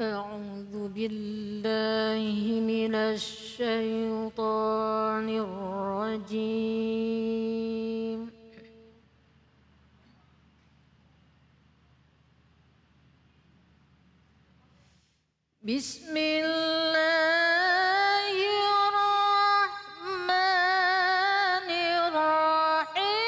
أعوذ بالله من الشيطان الرجيم. بسم الله الرحمن الرحيم.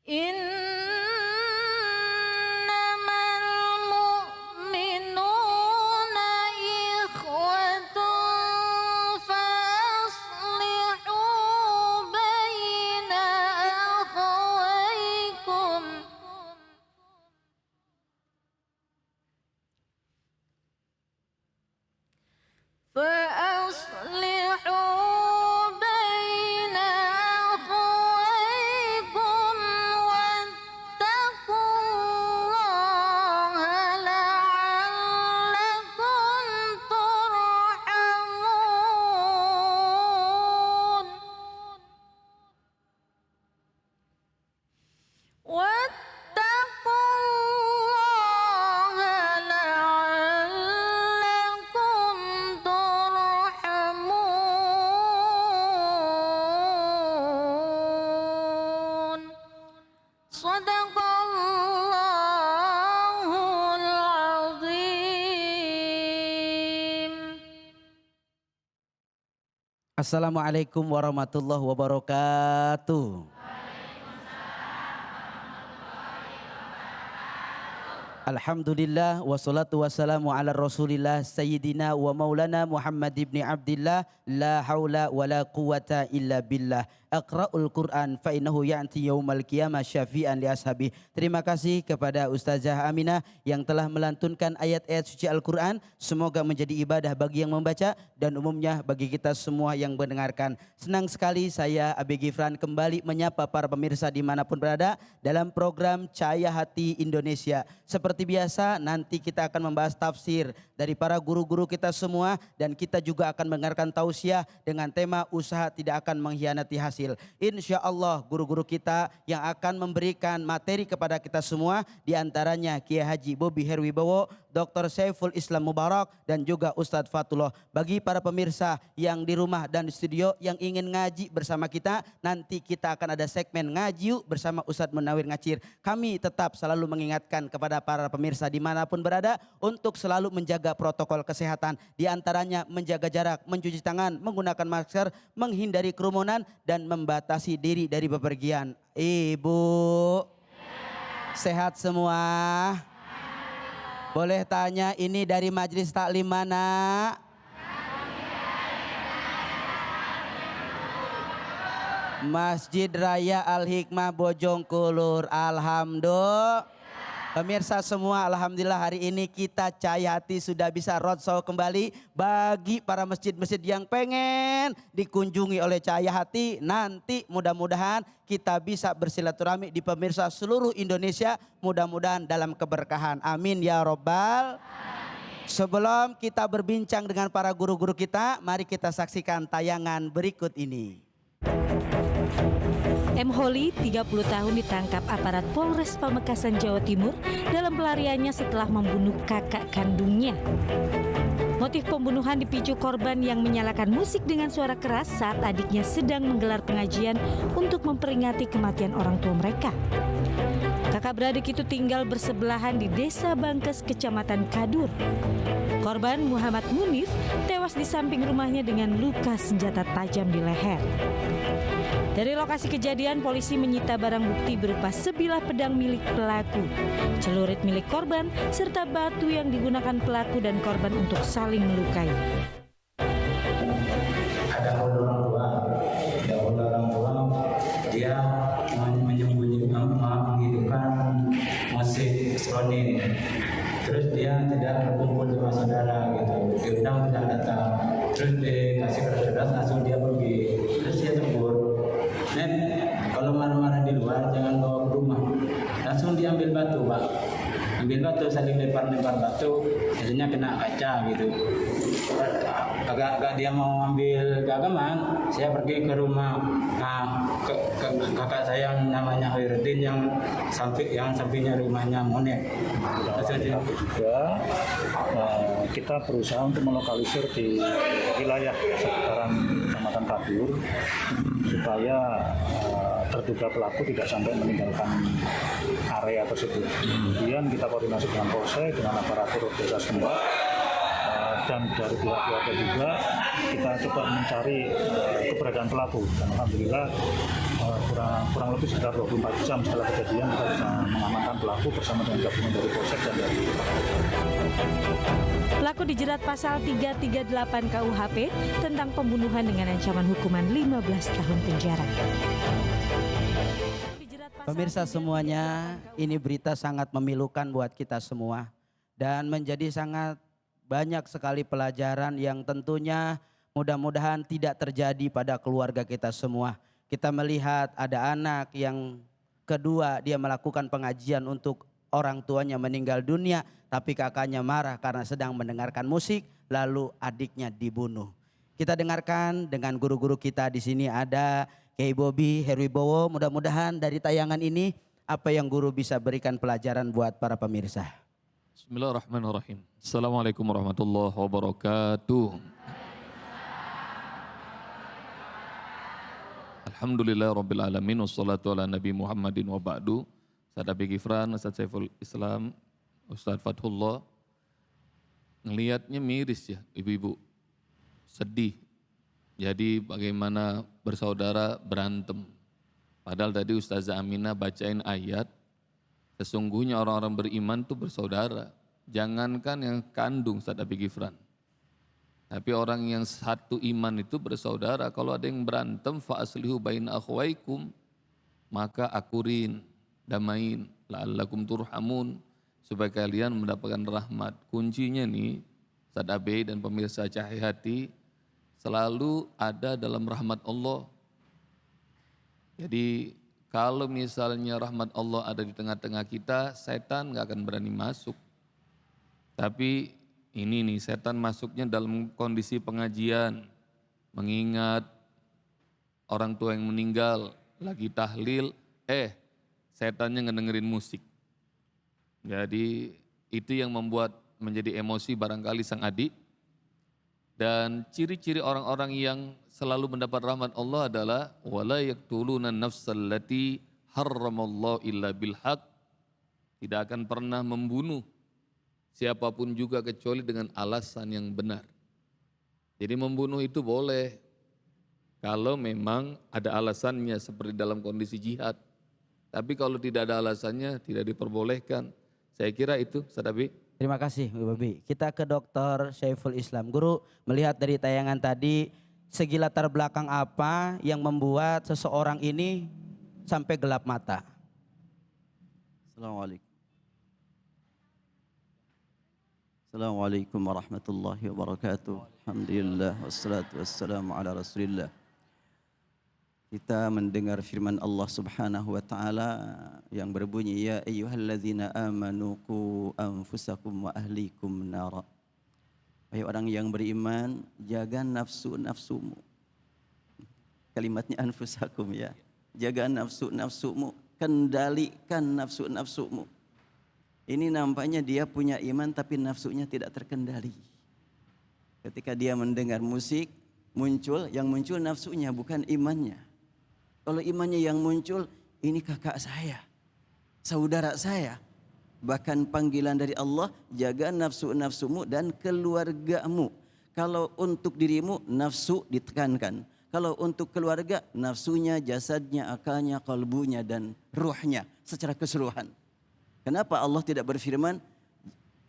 إنما المؤمنون إخوة فأصلحوا بين أخويكم. واتقوا الله لعلكم ترحمون. واتقوا الله لعلكم ترحمون. صدق الله العظيم. Assalamualaikum warahmatullahi wabarakatuh. Alhamdulillah wassalatu wassalamu ala rasulillah sayyidina wa maulana Muhammad ibn Abdillah la haula wa la quwata illa billah. Aqra'ul Quran fa innahu ya'ti yaumal qiyamah syafi'an li ashabi. Terima kasih kepada Ustazah Aminah yang telah melantunkan ayat-ayat suci Al-Quran. Semoga menjadi ibadah bagi yang membaca dan umumnya bagi kita semua yang mendengarkan. Senang sekali saya Abi Gifran kembali menyapa para pemirsa dimanapun berada dalam program Cahaya Hati Indonesia. Seperti biasa nanti kita akan membahas tafsir dari para guru-guru kita semua dan kita juga akan mendengarkan tausiah dengan tema usaha tidak akan mengkhianati hasil. Insya Allah guru-guru kita yang akan memberikan materi kepada kita semua diantaranya Kiai Haji Bobi Herwibowo, Dr. Saiful Islam Mubarak dan juga Ustadz Fatullah. Bagi para pemirsa yang di rumah dan di studio yang ingin ngaji bersama kita, nanti kita akan ada segmen ngaji bersama Ustadz Munawir Ngacir. Kami tetap selalu mengingatkan kepada para pemirsa dimanapun berada untuk selalu menjaga protokol kesehatan. Di antaranya menjaga jarak, mencuci tangan, menggunakan masker, menghindari kerumunan dan membatasi diri dari bepergian. Ibu sehat semua? Boleh tanya ini dari majelis taklim mana? Masjid Raya Al-Hikmah Bojongkulur. Alhamdulillah. Pemirsa semua, alhamdulillah hari ini kita Cahaya Hati sudah bisa roadshow kembali bagi para masjid-masjid yang pengen dikunjungi oleh Cahaya Hati. Nanti mudah-mudahan kita bisa bersilaturahmi di pemirsa seluruh Indonesia, mudah-mudahan dalam keberkahan. Amin ya robbal. Sebelum kita berbincang dengan para guru-guru kita, mari kita saksikan tayangan berikut ini. M. Holi 30 tahun ditangkap aparat Polres Pamekasan, Jawa Timur dalam pelariannya setelah membunuh kakak kandungnya. Motif pembunuhan dipicu korban yang menyalakan musik dengan suara keras saat adiknya sedang menggelar pengajian untuk memperingati kematian orang tua mereka. Kakak beradik itu tinggal bersebelahan di Desa Bangkes, Kecamatan Kadur. Korban Muhammad Munif tewas di samping rumahnya dengan luka senjata tajam di leher. Dari lokasi kejadian, polisi menyita barang bukti berupa sebilah pedang milik pelaku, celurit milik korban, serta batu yang digunakan pelaku dan korban untuk saling melukai. Ada orang tua, dia menyembunyikan, menghidupkan musik elektronik. Terus dia tidak berkumpul sama saudara gitu, diundang tidak datang. Terus dikasih keras langsung dia pergi. Terus dia tegur, "Nen, kalau marah-marah di luar jangan bawa ke rumah." Langsung diambil batu, Pak. ambil batu, saling lempar batu, biasanya kena kaca gitu. Agak dia mau ambil gagaman, saya pergi ke rumah kakak saya yang namanya Khairuddin yang sampingnya rumahnya Monet. Juga kita berusaha untuk melokalisir di wilayah sekitaran Kecamatan Kadur supaya terduga pelaku tidak sampai meninggalkan area tersebut. Kemudian kita koordinasi dengan Polsek, dengan aparatur desa setempat, dan dari pihak keluarga juga kita coba mencari keberadaan pelaku. Dan alhamdulillah kurang lebih sekitar 24 jam setelah kejadian kita bisa mengamankan pelaku bersama dengan gabungan dari Polsek dan dari Pelaku dijerat pasal 338 KUHP tentang pembunuhan dengan ancaman hukuman 15 tahun penjara. Pemirsa semuanya, ini berita sangat memilukan buat kita semua dan menjadi sangat banyak sekali pelajaran yang tentunya mudah-mudahan tidak terjadi pada keluarga kita semua. Kita melihat ada anak yang kedua dia melakukan pengajian untuk orang tuanya meninggal dunia, tapi kakaknya marah karena sedang mendengarkan musik, lalu adiknya dibunuh. Kita dengarkan dengan guru-guru kita di sini ada Kiai Bobi Herwibowo. Mudah-mudahan dari tayangan ini apa yang guru bisa berikan pelajaran buat para pemirsa. Bismillahirrahmanirrahim. Assalamualaikum warahmatullahi wabarakatuh. Alhamdulillah rabbil alamin wassalatu ala nabi Muhammadin wa ba'du. Ustaz Abi Gifran, Ustaz Saiful Islam, Ustaz Fathullah. Ngelihatnya miris ya ibu-ibu, sedih. Jadi bagaimana bersaudara berantem. Padahal tadi Ustazah Aminah bacain ayat, sesungguhnya orang-orang beriman itu bersaudara. Jangankan yang kandung Ustaz Abi Gifran. Tapi orang yang satu iman itu bersaudara. Kalau ada yang berantem, fa aslihu baina akhwaikum, maka akurin, damain, la'allakum turhamun, supaya kalian mendapatkan rahmat. Kuncinya nih, Ustaz Abi dan pemirsa Cahaya Hati, selalu ada dalam rahmat Allah. Jadi kalau misalnya rahmat Allah ada di tengah-tengah kita, setan gak akan berani masuk. Tapi ini nih, setan masuknya dalam kondisi pengajian, mengingat orang tua yang meninggal, lagi tahlil, setannya ngedengerin musik. Jadi itu yang membuat menjadi emosi barangkali sang adik. Dan ciri-ciri orang-orang yang selalu mendapat rahmat Allah adalah wala yaqtuluna nafsal lati harramallahu illa bil haq, tidak akan pernah membunuh siapapun juga kecuali dengan alasan yang benar. Jadi membunuh itu boleh kalau memang ada alasannya seperti dalam kondisi jihad. Tapi kalau tidak ada alasannya tidak diperbolehkan. Saya kira itu, Ustaz Abi. Terima kasih Bu Bobi. Kita ke Dr. Saiful Islam. Guru, melihat dari tayangan tadi, segi latar belakang apa yang membuat seseorang ini sampai gelap mata? Assalamualaikum. Assalamualaikum warahmatullahi wabarakatuh. Alhamdulillah wassalatu wassalamu ala Rasulillah. Kita mendengar firman Allah Subhanahu wa taala yang berbunyi ya ayyuhalladzina amanu qu anfusakum wa ahlikum nara. Wahai orang yang beriman, jaga nafsu-nafsumu. Kalimatnya anfusakum ya. Jaga nafsu-nafsumu, kendalikan nafsu-nafsumu. Ini nampaknya dia punya iman tapi nafsunya tidak terkendali. Ketika dia mendengar musik, yang muncul nafsunya bukan imannya. Kalau imannya yang muncul, ini kakak saya, saudara saya. Bahkan panggilan dari Allah, jaga nafsu-nafsumu dan keluargamu. Kalau untuk dirimu, nafsu ditekankan. Kalau untuk keluarga, nafsunya, jasadnya, akalnya, kalbunya, dan ruhnya secara keseluruhan. Kenapa Allah tidak berfirman,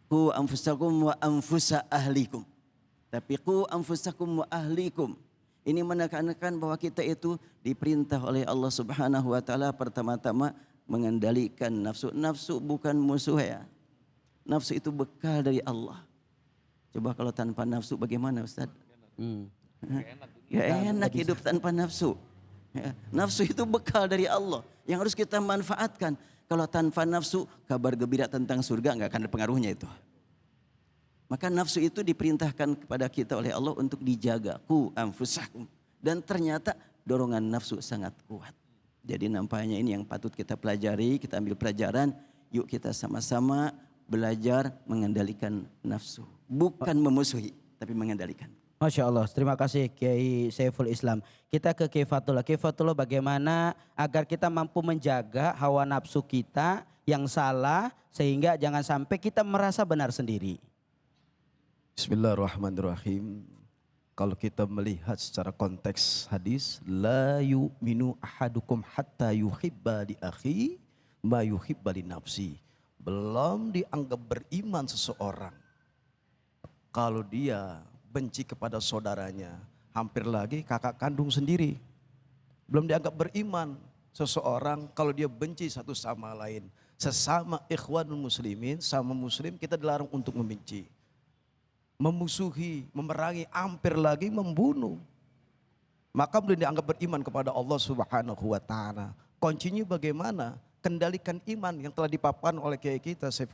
Qu anfusakum wa anfusa ahlikum. Tapi Qu anfusakum wa ahlikum. Ini menekankan bahwa kita itu diperintah oleh Allah Subhanahu wa taala pertama-tama mengendalikan nafsu. Nafsu bukan musuh ya. Nafsu itu bekal dari Allah. Coba kalau tanpa nafsu bagaimana Ustaz? Ya enak hidup tanpa nafsu. Ya, nafsu itu bekal dari Allah yang harus kita manfaatkan. Kalau tanpa nafsu, kabar gembira tentang surga nggak akan ada pengaruhnya itu. Maka nafsu itu diperintahkan kepada kita oleh Allah untuk dijaga. Ku anfusakum. Dan ternyata dorongan nafsu sangat kuat. Jadi nampaknya ini yang patut kita pelajari, kita ambil pelajaran. Yuk kita sama-sama belajar mengendalikan nafsu. Bukan memusuhi, tapi mengendalikan. Masya Allah, terima kasih Kiai Saiful Islam. Kita ke Kiai Fatullah. Kiai Fatullah, bagaimana agar kita mampu menjaga hawa nafsu kita yang salah sehingga jangan sampai kita merasa benar sendiri. Bismillahirrahmanirrahim. Kalau kita melihat secara konteks hadis, la yu'minu ahadukum hatta yuhibba li akhi ma yuhibba li nafsi. Belum dianggap beriman seseorang kalau dia benci kepada saudaranya, hampir lagi kakak kandung sendiri. Belum dianggap beriman seseorang kalau dia benci satu sama lain. Sesama ikhwanul muslimin, sama muslim kita dilarang untuk membenci, memusuhi, memerangi, hampir lagi membunuh. Maka belum dianggap beriman kepada Allah Subhanahu wa taala. Kuncinya bagaimana? Kendalikan iman yang telah dipaparkan oleh kiai kita Ustaz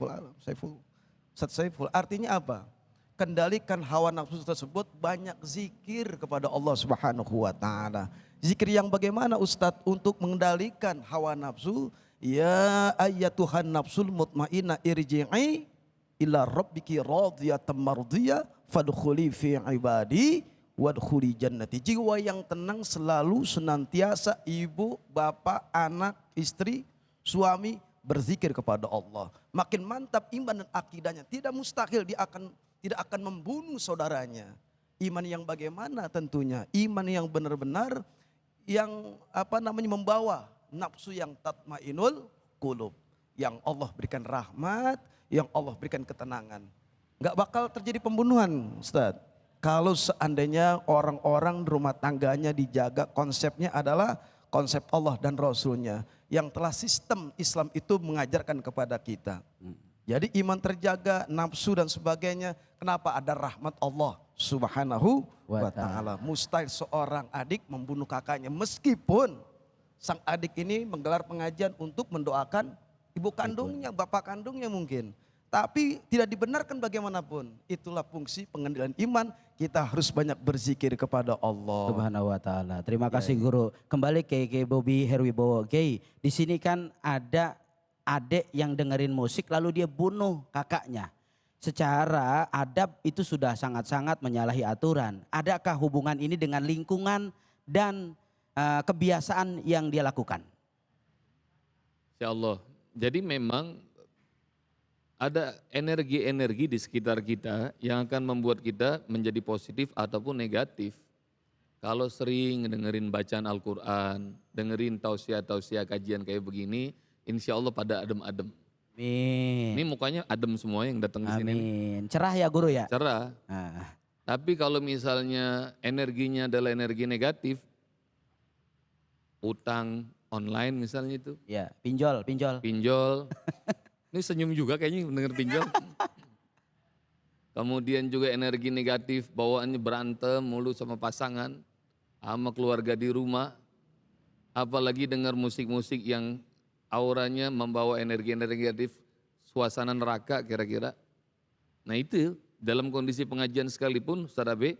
Saiful. Artinya apa? Kendalikan hawa nafsu tersebut, banyak zikir kepada Allah Subhanahu wa taala. Zikir yang bagaimana Ustadz untuk mengendalikan hawa nafsu? Ya ayyatuhan nafsul mutmainnah irji'i ila rabbiki radiyatan mardiyah fadkhuli fi ibadi wadkhuli jannati. Jiwa yang tenang selalu senantiasa ibu, bapak, anak, istri, suami berzikir kepada Allah. Makin mantap iman dan akidahnya, tidak mustahil dia tidak akan membunuh saudaranya. Iman yang bagaimana tentunya? Iman yang benar-benar yang membawa nafsu yang tatmainul qulub, yang Allah berikan rahmat, yang Allah berikan ketenangan. Enggak bakal terjadi pembunuhan, Ustaz. Kalau seandainya orang-orang rumah tangganya dijaga, konsepnya adalah konsep Allah dan Rasulnya yang telah sistem Islam itu mengajarkan kepada kita. Jadi iman terjaga, nafsu dan sebagainya. Kenapa? Ada rahmat Allah Subhanahu wa ta'ala. Mustahil seorang adik membunuh kakaknya, meskipun sang adik ini menggelar pengajian untuk mendoakan ibu kandungnya, bapak kandungnya mungkin. Tapi tidak dibenarkan bagaimanapun. Itulah fungsi pengendalian iman. Kita harus banyak berzikir kepada Allah Subhanahu wa ta'ala. Terima kasih Guru. Kembali ke Kiai Bobi Herwibowo. Kiai, di sini kan ada adik yang dengerin musik lalu dia bunuh kakaknya. Secara adab itu sudah sangat-sangat menyalahi aturan. Adakah hubungan ini dengan lingkungan dan kebiasaan yang dia lakukan? Insya Allah. Jadi memang ada energi-energi di sekitar kita yang akan membuat kita menjadi positif ataupun negatif. Kalau sering dengerin bacaan Al-Quran, dengerin tausiah-tausiah kajian kayak begini, insya Allah pada adem-adem. Amin. Ini mukanya adem semua yang datang ke sini. Amin. Cerah ya Guru ya? Cerah. Nah. Tapi kalau misalnya energinya adalah energi negatif, utang online misalnya itu. Ya, pinjol. Pinjol. Ini senyum juga kayaknya mendengar pinjol. Kemudian juga energi negatif, bawaannya berantem mulu sama pasangan, sama keluarga di rumah. Apalagi dengar musik-musik yang auranya membawa energi-energi negatif, suasana neraka kira-kira. Nah itu dalam kondisi pengajian sekalipun, Ustaz Abe,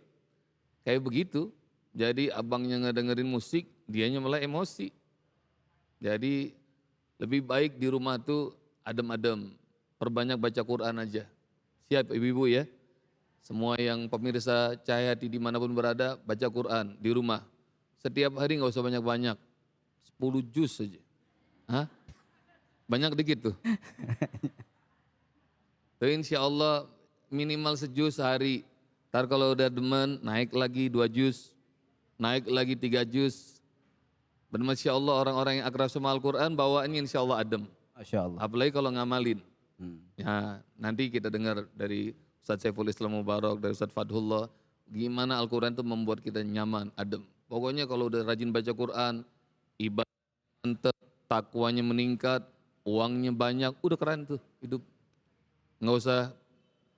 kayak begitu. Jadi abangnya ngedengerin musik, dianya malah emosi. Jadi lebih baik di rumah tuh adem-adem, perbanyak baca Quran aja. Siap ibu-ibu ya? Semua yang pemirsa Cahaya Hati dimanapun berada, baca Quran di rumah. Setiap hari nggak usah banyak-banyak, 10 juz saja. Hah? Banyak dikit tuh. Tuh insya Allah minimal sejuz sehari. Ntar kalau udah demen naik lagi 2 juz, naik lagi 3 juz. Dan Masya Allah orang-orang yang akrab sama Al-Quran bawaannya insya Allah adem. Masya Allah. Apalagi kalau ngamalin. Ya, nanti kita dengar dari Ustaz Saiful Islam Mubarak, dari Ustaz Fadhullah, gimana Al-Quran itu membuat kita nyaman, adem. Pokoknya kalau udah rajin baca Quran, ibadah mantap, takwanya meningkat, uangnya banyak, udah keren tuh hidup. Nggak usah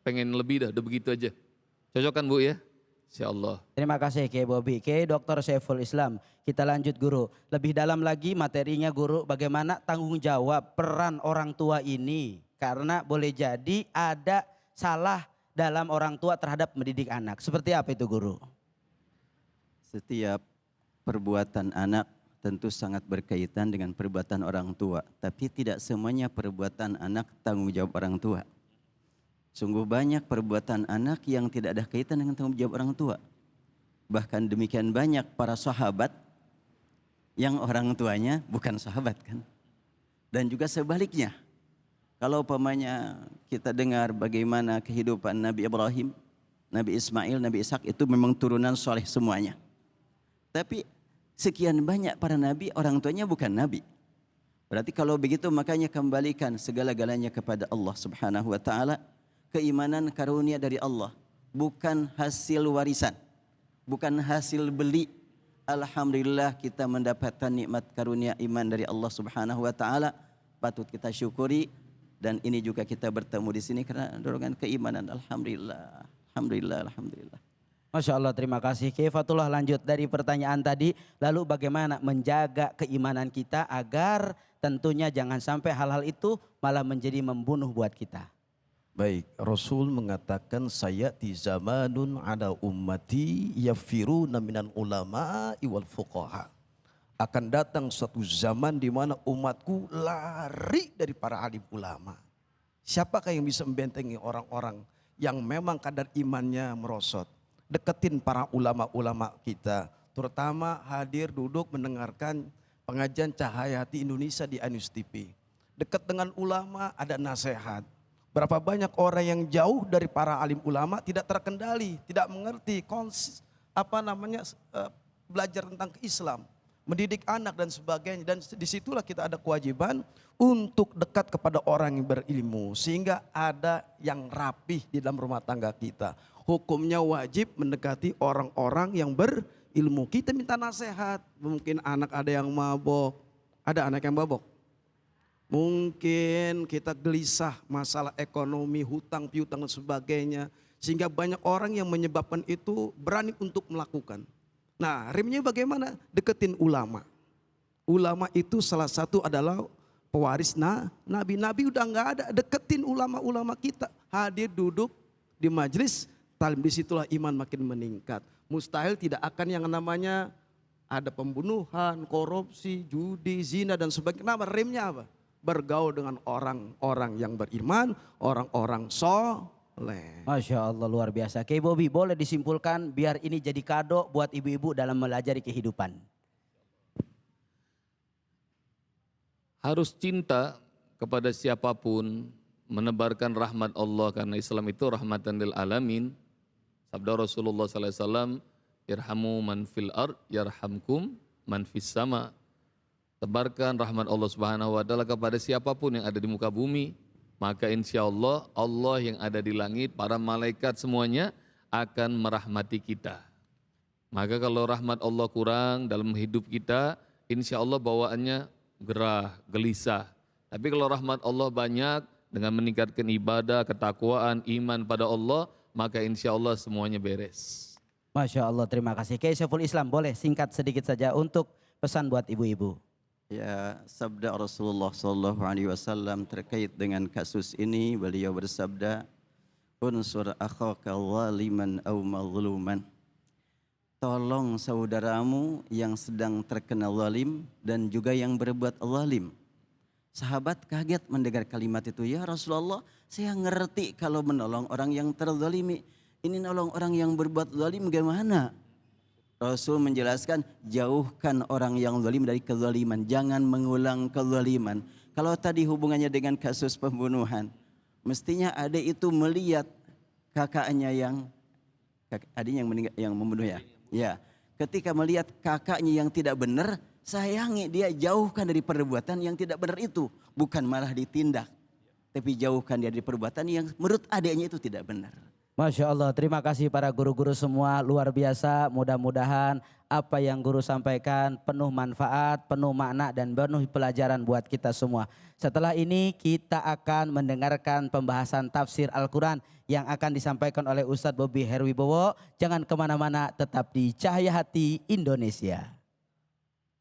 pengen lebih dah, udah begitu aja. Cocok kan Bu ya? Insyaallah. Terima kasih Kiai Bobi. Kiai Dr. Saiful Islam. Kita lanjut guru. Lebih dalam lagi materinya guru, bagaimana tanggung jawab peran orang tua ini. Karena boleh jadi ada salah dalam orang tua terhadap mendidik anak. Seperti apa itu guru? Setiap perbuatan anak tentu sangat berkaitan dengan perbuatan orang tua. Tapi tidak semuanya perbuatan anak tanggung jawab orang tua. Sungguh banyak perbuatan anak yang tidak ada kaitan dengan tanggung jawab orang tua. Bahkan demikian banyak para sahabat yang orang tuanya bukan sahabat kan. Dan juga sebaliknya. Kalau umpamanya kita dengar bagaimana kehidupan Nabi Ibrahim, Nabi Ismail, Nabi Ishak itu memang turunan soleh semuanya. Tapi sekian banyak para nabi orang tuanya bukan nabi. Berarti kalau begitu makanya kembalikan segala-galanya kepada Allah Subhanahu wa taala. Keimanan karunia dari Allah, bukan hasil warisan, bukan hasil beli. Alhamdulillah kita mendapatkan nikmat karunia iman dari Allah Subhanahu wa taala, patut kita syukuri, dan ini juga kita bertemu di sini karena dorongan keimanan. Alhamdulillah. Alhamdulillah, alhamdulillah. Masya Allah, terima kasih. Kiai Fatullah, lanjut dari pertanyaan tadi, lalu bagaimana menjaga keimanan kita agar tentunya jangan sampai hal-hal itu malah menjadi membunuh buat kita. Baik, Rasul mengatakan sayati zamanun ada ummati yafiruna minan ulama wal fuqaha. Akan datang suatu zaman di mana umatku lari dari para alim ulama. Siapakah yang bisa membentengi orang-orang yang memang kadar imannya merosot? Deketin para ulama-ulama kita, terutama hadir duduk mendengarkan pengajian Cahaya Hati Indonesia di Anus TV. Dekat dengan ulama ada nasihat. Berapa banyak orang yang jauh dari para alim ulama tidak terkendali, tidak mengerti belajar tentang Islam, mendidik anak dan sebagainya. Dan disitulah kita ada kewajiban untuk dekat kepada orang yang berilmu. Sehingga ada yang rapih di dalam rumah tangga kita. Hukumnya wajib mendekati orang-orang yang berilmu. Kita minta nasihat, mungkin anak ada yang mabok, ada anak yang mabok. Mungkin kita gelisah masalah ekonomi, hutang, piutang dan sebagainya. Sehingga banyak orang yang menyebabkan itu berani untuk melakukan. Nah, remnya bagaimana? Deketin ulama. Ulama itu salah satu adalah pewaris nabi. Nabi udah nggak ada, deketin ulama-ulama kita. Hadir duduk di majelis talim, disitulah iman makin meningkat. Mustahil tidak akan yang namanya ada pembunuhan, korupsi, judi, zina dan sebagainya. Kenapa? Remnya apa? Bergaul dengan orang-orang yang beriman, orang-orang soleh. Masya Allah, luar biasa. Kiai Bobi, boleh disimpulkan biar ini jadi kado buat ibu-ibu dalam melajari kehidupan. Harus cinta kepada siapapun, menebarkan rahmat Allah karena Islam itu rahmatan lil alamin. Sabda Rasulullah SAW, irhamu man fil ard, yarhamkum man fis sama. Tebarkan rahmat Allah Subhanahu wa taala kepada siapapun yang ada di muka bumi, maka insya Allah Allah yang ada di langit, para malaikat semuanya akan merahmati kita. Maka kalau rahmat Allah kurang dalam hidup kita, insya Allah bawaannya gerah, gelisah. Tapi kalau rahmat Allah banyak dengan meningkatkan ibadah, ketakwaan, iman pada Allah, maka insya Allah semuanya beres. Masya Allah, terima kasih. Kiai Saiful Islam, boleh singkat sedikit saja untuk pesan buat ibu-ibu. Ya, sabda Rasulullah SAW terkait dengan kasus ini, beliau bersabda, unsur akhaka zaliman aw mazluman. Tolong saudaramu yang sedang terkena zalim dan juga yang berbuat zalim. Sahabat kaget mendengar kalimat itu. Ya Rasulullah, saya ngerti kalau menolong orang yang terzalimi. Ini nolong orang yang berbuat zalim gimana? Rasul menjelaskan, jauhkan orang yang zalim dari kezaliman. Jangan mengulang kezaliman. Kalau tadi hubungannya dengan kasus pembunuhan, mestinya adik itu melihat kakaknya adiknya yang meninggal, yang membunuh ya. Ya, ketika melihat kakaknya yang tidak benar, sayangi dia, jauhkan dari perbuatan yang tidak benar itu. Bukan malah ditindak, tapi jauhkan dia dari perbuatan yang menurut adiknya itu tidak benar. Masya Allah, terima kasih para guru-guru semua, luar biasa. Mudah-mudahan apa yang guru sampaikan penuh manfaat, penuh makna dan penuh pelajaran buat kita semua. Setelah ini kita akan mendengarkan pembahasan tafsir Al-Quran yang akan disampaikan oleh Ustadz Bobby Herwibowo. Jangan kemana-mana, tetap di Cahaya Hati Indonesia.